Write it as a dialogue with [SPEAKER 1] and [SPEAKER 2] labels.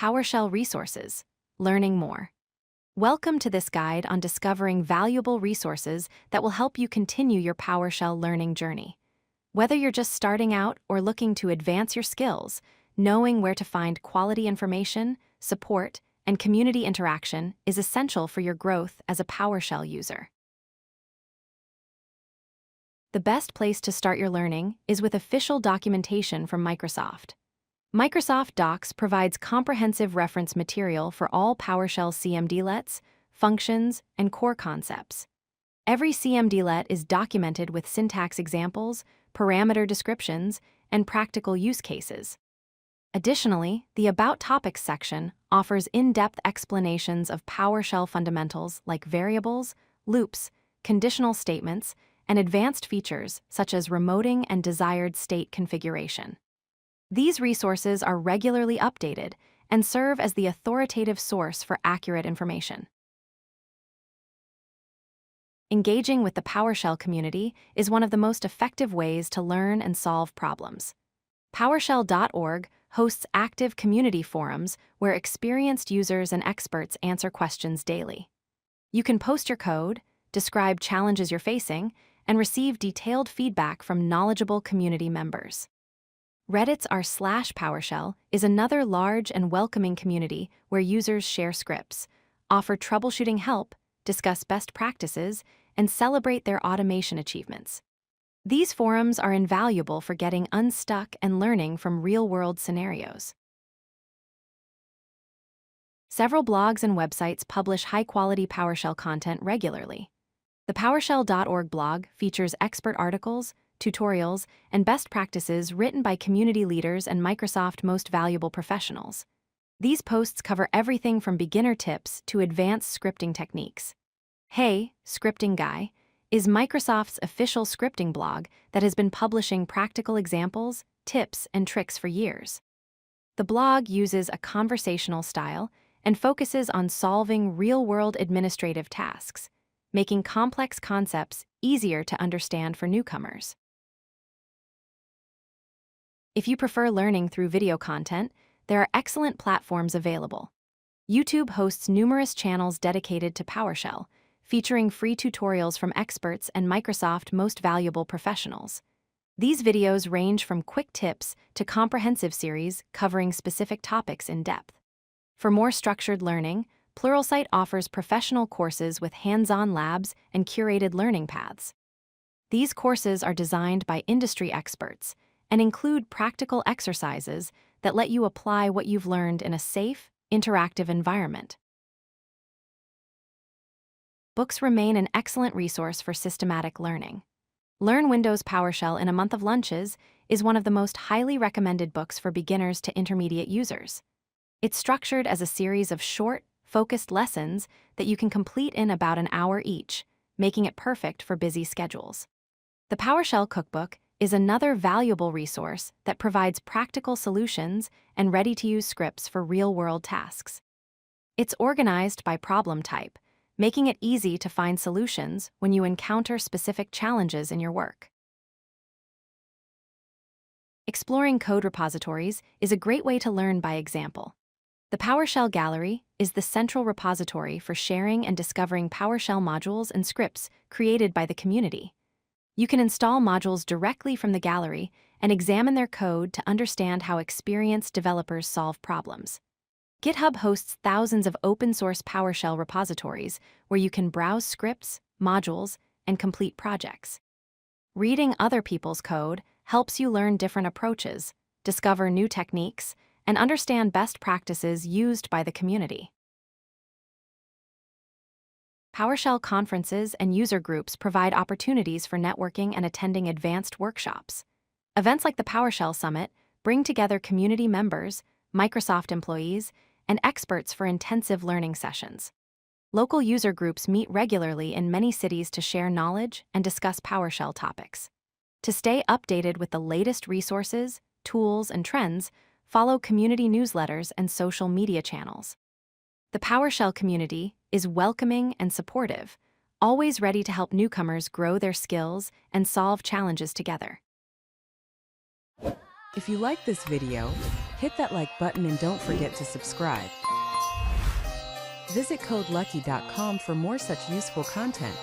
[SPEAKER 1] PowerShell resources, learning more. Welcome to this guide on discovering valuable resources that will help you continue your PowerShell learning journey. Whether you're just starting out or looking to advance your skills, knowing where to find quality information, support, and community interaction is essential for your growth as a PowerShell user. The best place to start your learning is with official documentation from Microsoft. Microsoft Docs provides comprehensive reference material for all PowerShell CMDlets, functions, and core concepts. Every CMDlet is documented with syntax examples, parameter descriptions, and practical use cases. Additionally, the About Topics section offers in-depth explanations of PowerShell fundamentals like variables, loops, conditional statements, and advanced features such as remoting and desired state configuration. These resources are regularly updated and serve as the authoritative source for accurate information. Engaging with the PowerShell community is one of the most effective ways to learn and solve problems. PowerShell.org hosts active community forums where experienced users and experts answer questions daily. You can post your code, describe challenges you're facing, and receive detailed feedback from knowledgeable community members. Reddit's r/PowerShell is another large and welcoming community where users share scripts, offer troubleshooting help, discuss best practices, and celebrate their automation achievements. These forums are invaluable for getting unstuck and learning from real-world scenarios. Several blogs and websites publish high-quality PowerShell content regularly. The PowerShell.org blog features expert articles, tutorials, and best practices written by community leaders and Microsoft most valuable professionals. These posts cover everything from beginner tips to advanced scripting techniques. Hey, Scripting Guy is Microsoft's official scripting blog that has been publishing practical examples, tips, and tricks for years. The blog uses a conversational style and focuses on solving real-world administrative tasks, making complex concepts easier to understand for newcomers. If you prefer learning through video content, there are excellent platforms available. YouTube hosts numerous channels dedicated to PowerShell, featuring free tutorials from experts and Microsoft most valuable professionals. These videos range from quick tips to comprehensive series covering specific topics in depth. For more structured learning, Pluralsight offers professional courses with hands-on labs and curated learning paths. These courses are designed by industry experts and include practical exercises that let you apply what you've learned in a safe, interactive environment. Books remain an excellent resource for systematic learning. Learn Windows PowerShell in a Month of Lunches is one of the most highly recommended books for beginners to intermediate users. It's structured as a series of short, focused lessons that you can complete in about an hour each, making it perfect for busy schedules. The PowerShell Cookbook is another valuable resource that provides practical solutions and ready-to-use scripts for real-world tasks. It's organized by problem type, making it easy to find solutions when you encounter specific challenges in your work. Exploring code repositories is a great way to learn by example. The PowerShell Gallery is the central repository for sharing and discovering PowerShell modules and scripts created by the community. You can install modules directly from the gallery and examine their code to understand how experienced developers solve problems. GitHub hosts thousands of open-source PowerShell repositories where you can browse scripts, modules, and complete projects. Reading other people's code helps you learn different approaches, discover new techniques, and understand best practices used by the community. PowerShell conferences and user groups provide opportunities for networking and attending advanced workshops. Events like the PowerShell Summit bring together community members, Microsoft employees, and experts for intensive learning sessions. Local user groups meet regularly in many cities to share knowledge and discuss PowerShell topics. To stay updated with the latest resources, tools, and trends, follow community newsletters and social media channels. The PowerShell community is welcoming and supportive, always ready to help newcomers grow their skills and solve challenges together.
[SPEAKER 2] If you like this video, hit that like button and don't forget to subscribe. Visit codelucky.com for more such useful content.